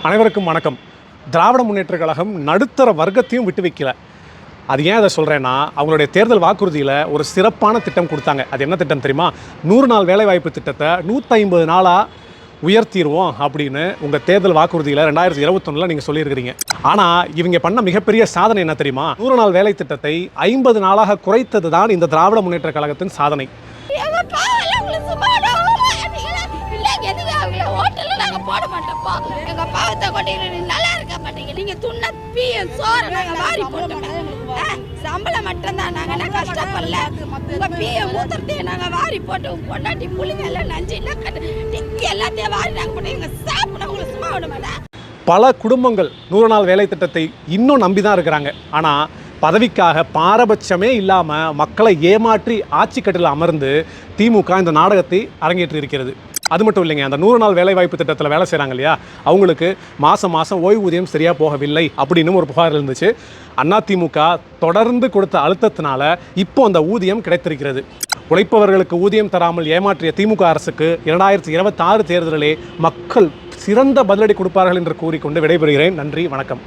அனைவருக்கும் வணக்கம். திராவிட முன்னேற்றக் கழகம் நடுத்தர வர்க்கத்தையும் விட்டு வைக்கல. அது ஏன் அதை சொல்கிறேன்னா, அவங்களுடைய தேர்தல் வாக்குறுதியில் ஒரு சிறப்பான திட்டம் கொடுத்தாங்க. அது என்ன திட்டம் தெரியுமா? 100 நாள் வேலைவாய்ப்பு திட்டத்தை 150 நாளாக உயர்த்திடுவோம் அப்படின்னு உங்கள் தேர்தல் வாக்குறுதியில் 2021 நீங்கள் சொல்லியிருக்கிறீங்க. ஆனால் இவங்க பண்ண மிகப்பெரிய சாதனை என்ன தெரியுமா? 100 நாள் வேலை திட்டத்தை 50 நாளாக குறைத்தது தான் இந்த திராவிட முன்னேற்றக் கழகத்தின் சாதனை. போட மாட்டோம்ப்பா. எங்க பாவத்தை கொண்டீங்க, நல்லா இருக்க மாட்டீங்க. நீங்க துண்ண பிஎம் சோறு நாங்க வாரி போட்டோம். சம்பளம் மட்டும்தான், நாங்க என்ன கஷ்டப்படல. உங்க பிஎம் மூத்திரத்தையே நாங்க வாரி போட்டு பொண்டாட்டி புள்ளிங்க எல்லாம் நஞ்சு எல்லாத்தையும் வாரி நாங்க போட்டு எங்க சாப்பிட உங்களை சும்மா விட மாட்டேன். பல குடும்பங்கள் 100 நாள் வேலை திட்டத்தை இன்னும் நம்பி தான் இருக்கிறாங்க. ஆனால் பதவிக்காக பாரபட்சமே இல்லாமல் மக்களை ஏமாற்றி ஆட்சி கட்டில் அமர்ந்து திமுக இந்த நாடகத்தை அரங்கேற்றி இருக்கிறது. அது மட்டும் இல்லைங்க, அந்த 100 நாள் வேலைவாய்ப்பு திட்டத்தில் வேலை செய்கிறாங்க இல்லையா, அவங்களுக்கு மாதம் ஓய்வூதியம் சரியாக போகவில்லை அப்படின்னு ஒரு புகார் இருந்துச்சு. அதிமுக தொடர்ந்து கொடுத்த அழுத்தத்தினால இப்போ அந்த ஊதியம் கிடைத்திருக்கிறது. உழைப்பவர்களுக்கு ஊதியம் தராமல் ஏமாற்றிய திமுக அரசுக்கு 2026 தேர்தலிலே மக்கள் சிறந்த பதிலடி கொடுப்பார்கள் என்று கூறிக்கொண்டு விடைபெறுகிறேன். நன்றி, வணக்கம்.